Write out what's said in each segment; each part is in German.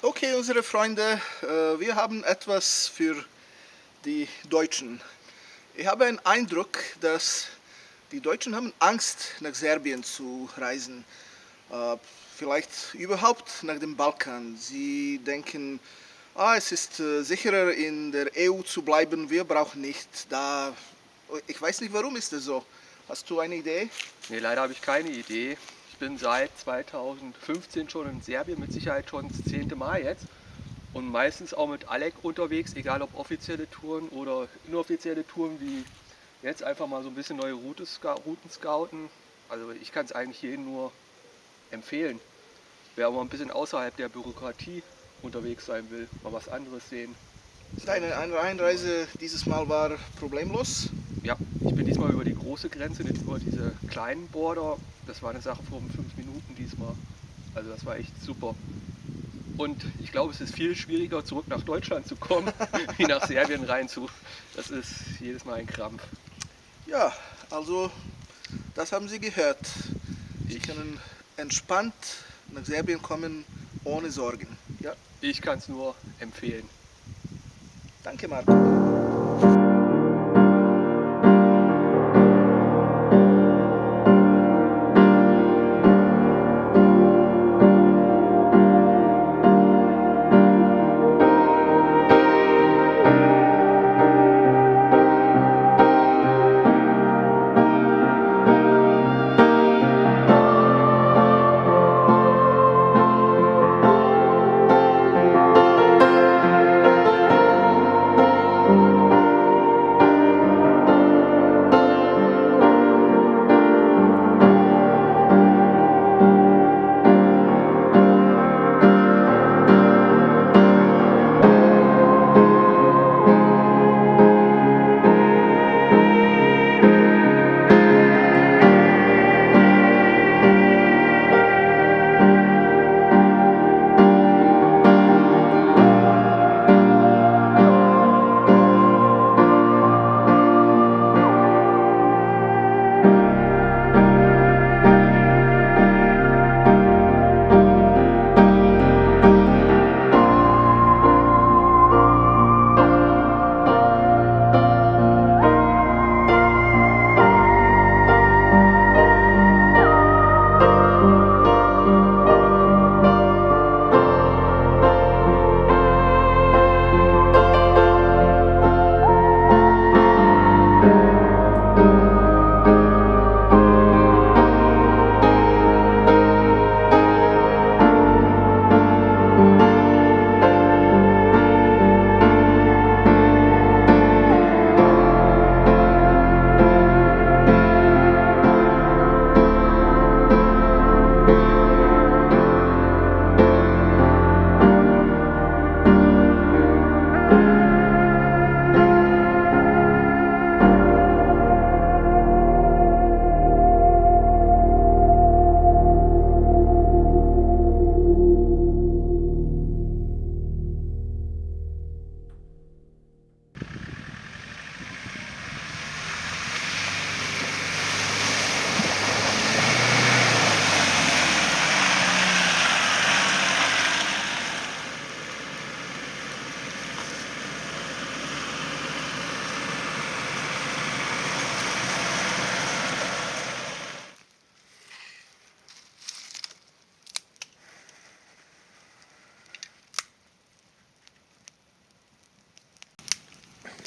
Okay, unsere Freunde, wir haben etwas für die Deutschen. Ich habe einen Eindruck, dass die Deutschen haben Angst, nach Serbien zu reisen. Vielleicht überhaupt nach dem Balkan. Sie denken, es ist sicherer in der EU zu bleiben, wir brauchen nicht da. Ich weiß nicht, warum ist das so. Hast du eine Idee? Nee, leider habe ich keine Idee. Ich bin seit 2015 schon in Serbien, mit Sicherheit schon das 10. Mal jetzt. Und meistens auch mit Alec unterwegs, egal ob offizielle Touren oder inoffizielle Touren, wie jetzt einfach mal so ein bisschen neue Routen scouten. Also ich kann es eigentlich jedem nur empfehlen. Wer auch mal ein bisschen außerhalb der Bürokratie unterwegs sein will, mal was anderes sehen. Deine Einreise dieses Mal war problemlos? Ja, ich bin diesmal über die große Grenze, nicht über diese kleinen Border. Das war eine Sache von 5 Minuten diesmal. Also das war echt super. Und ich glaube, es ist viel schwieriger, zurück nach Deutschland zu kommen, wie nach Serbien rein zu. Das ist jedes Mal ein Krampf. Ja, also das haben Sie gehört. Sie können entspannt nach Serbien kommen, ohne Sorgen. Ja, Ich kann es nur empfehlen. danke Marco.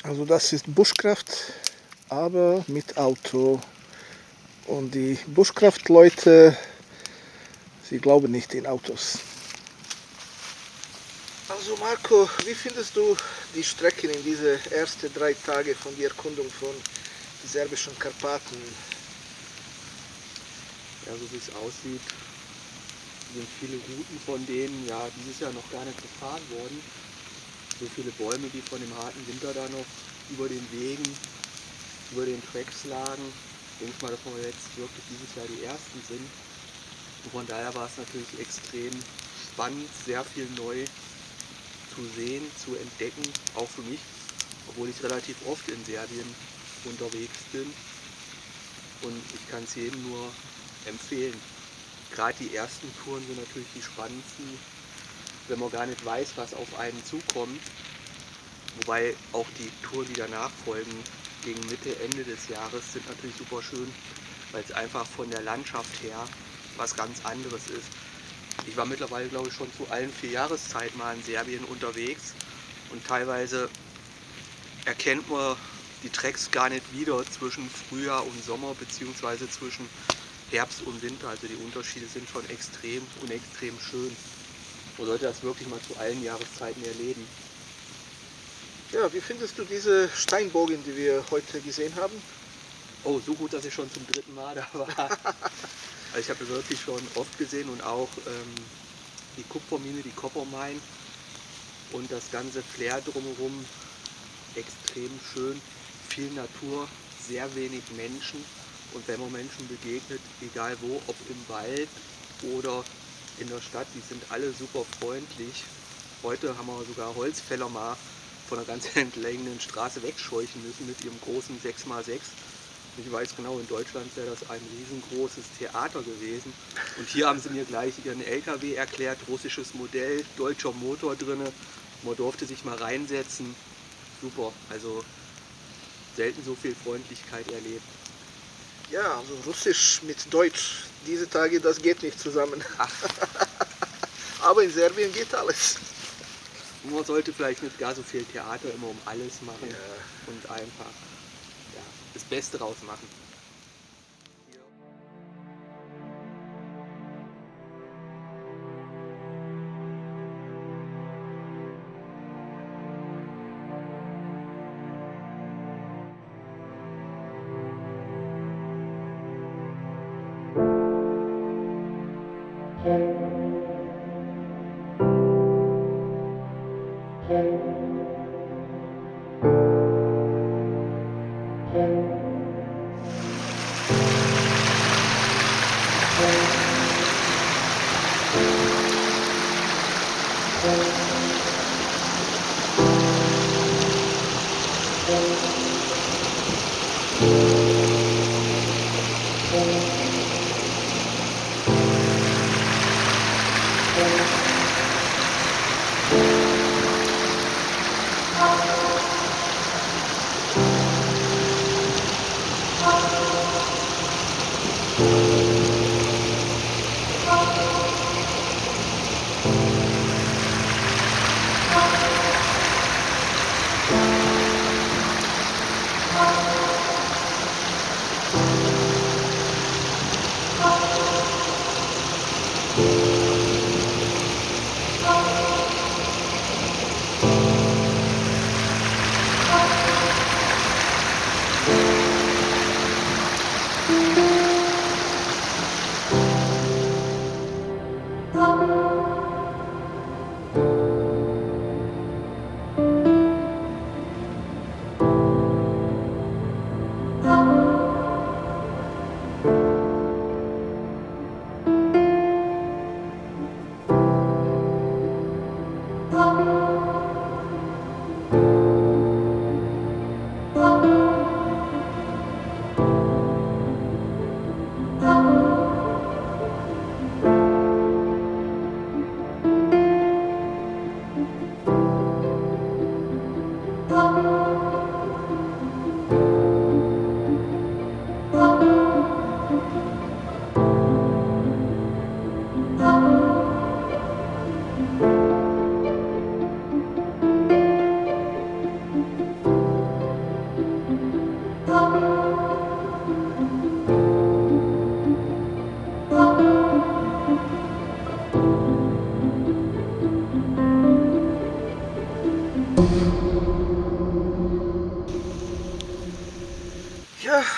Also das ist Buschkraft, aber mit Auto. Und die Buschkraftleute, sie glauben nicht in Autos. Also Marco, wie findest du die Strecken in diese ersten 3 Tage von der Erkundung von den serbischen Karpaten? Ja, so wie es aussieht, sind viele Routen von denen ja dieses Jahr noch gar nicht befahren worden. So viele Bäume, die von dem harten Winter da noch über den Wegen, über den Tracks lagen. Ich denke mal, dass wir jetzt wirklich dieses Jahr die Ersten sind. Und von daher war es natürlich extrem spannend, sehr viel neu zu sehen, zu entdecken, auch für mich, obwohl ich relativ oft in Serbien unterwegs bin. Und ich kann es jedem nur empfehlen. Gerade die ersten Touren sind natürlich die spannendsten, wenn man gar nicht weiß, was auf einen zukommt. Wobei auch die Touren, die danach folgen, gegen Mitte, Ende des Jahres, sind natürlich super schön, weil es einfach von der Landschaft her was ganz anderes ist. Ich war mittlerweile, glaube ich, schon zu allen 4 Jahreszeiten mal in Serbien unterwegs und teilweise erkennt man die Tracks gar nicht wieder zwischen Frühjahr und Sommer beziehungsweise zwischen Herbst und Winter. Also die Unterschiede sind schon extrem und extrem schön. Man sollte das wirklich mal zu allen Jahreszeiten erleben. Ja, wie findest du diese Steinbogen, die wir heute gesehen haben? Oh, so gut, dass ich schon zum 3. Mal da war. Also ich habe wirklich schon oft gesehen und auch die Kupfermine, die Copper Mine und das ganze Flair drumherum extrem schön. Viel Natur, sehr wenig Menschen und wenn man Menschen begegnet, egal wo, ob im Wald oder in der Stadt, die sind alle super freundlich. Heute haben wir sogar Holzfäller mal von einer ganz entlegenen Straße wegscheuchen müssen mit ihrem großen 6x6. Ich weiß genau, in Deutschland wäre das ein riesengroßes Theater gewesen. Und hier haben sie mir gleich ihren LKW erklärt, russisches Modell, deutscher Motor drin. Man durfte sich mal reinsetzen. Super, also selten so viel Freundlichkeit erlebt. Ja, also Russisch mit Deutsch, diese Tage, das geht nicht zusammen. Ach, Aber in Serbien geht alles. man sollte vielleicht nicht gar so viel Theater immer um alles machen Ja. und einfach ja, das Beste draus machen.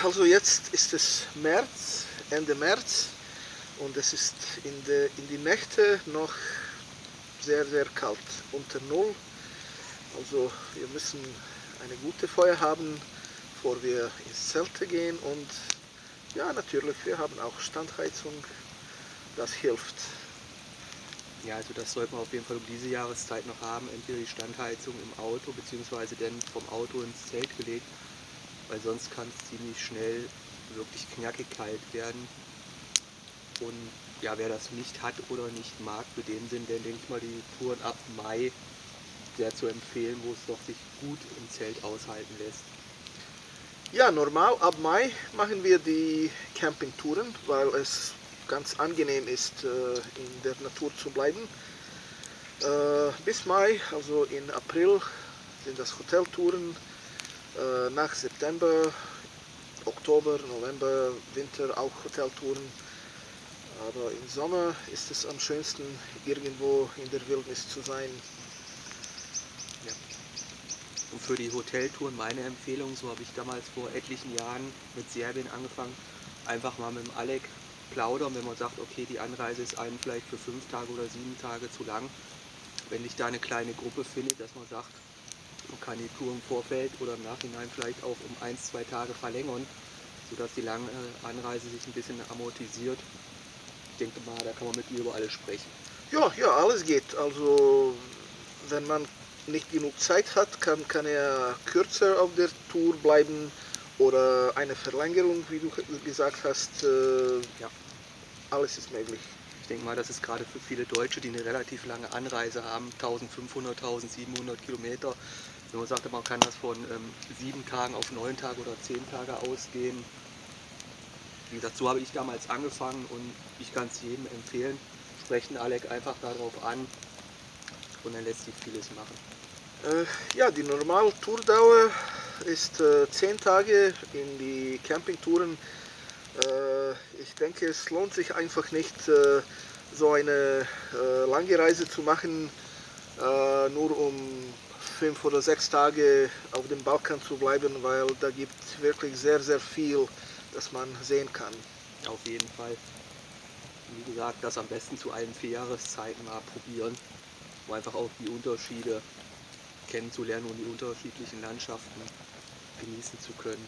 also jetzt ist es März, Ende März und es ist in die Nächte noch sehr, sehr kalt, unter Null. Also wir müssen eine gute Feuer haben, bevor wir ins Zelte gehen und ja, natürlich, wir haben auch Standheizung, das hilft. Ja, also das sollte man auf jeden Fall um diese Jahreszeit noch haben, entweder die Standheizung im Auto beziehungsweise dann vom Auto ins Zelt gelegt, weil sonst kann es ziemlich schnell wirklich knackig kalt werden. Und ja, wer das nicht hat oder nicht mag, für den sind dann, denke ich mal, die Touren ab Mai sehr zu empfehlen, wo es doch sich gut im Zelt aushalten lässt. Ja, normal ab Mai machen wir die Campingtouren, weil es ganz angenehm ist, in der Natur zu bleiben. Bis Mai, also in April, sind das Hoteltouren. Nach September, Oktober, November, Winter auch Hoteltouren. Aber im Sommer ist es am schönsten, irgendwo in der Wildnis zu sein. Ja. Und für die Hoteltouren meine Empfehlung, so habe ich damals vor etlichen Jahren mit Serbien angefangen, einfach mal mit dem Alec plaudern, wenn man sagt, okay, die Anreise ist einem vielleicht für 5 Tage oder 7 Tage zu lang. Wenn ich da eine kleine Gruppe finde, dass man sagt, man kann die Tour im Vorfeld oder im Nachhinein vielleicht auch um 1, 2 Tage verlängern, sodass die lange Anreise sich ein bisschen amortisiert. Ich denke mal, da kann man mit mir über alles sprechen. Ja, ja, alles geht. Also wenn man nicht genug Zeit hat, kann er kürzer auf der Tour bleiben oder eine Verlängerung, wie du gesagt hast. Ja. Alles ist möglich. Ich denke mal, das ist gerade für viele Deutsche, die eine relativ lange Anreise haben, 1500, 1700 Kilometer. Wenn man sagt, man kann das von 7 Tagen auf 9 Tage oder 10 Tage ausgehen. Wie gesagt, so habe ich damals angefangen und ich kann es jedem empfehlen. Sprechen Alec einfach darauf an und dann lässt sich vieles machen. Ja, die normale Tourdauer ist 10 Tage in die Campingtouren. Ich denke, es lohnt sich einfach nicht, so eine lange Reise zu machen, nur um 5 oder 6 Tage auf dem Balkan zu bleiben, weil da gibt es wirklich sehr, sehr viel, das man sehen kann. Auf jeden Fall. Wie gesagt, das am besten zu allen 4 Jahreszeiten mal probieren, um einfach auch die Unterschiede kennenzulernen und die unterschiedlichen Landschaften genießen zu können.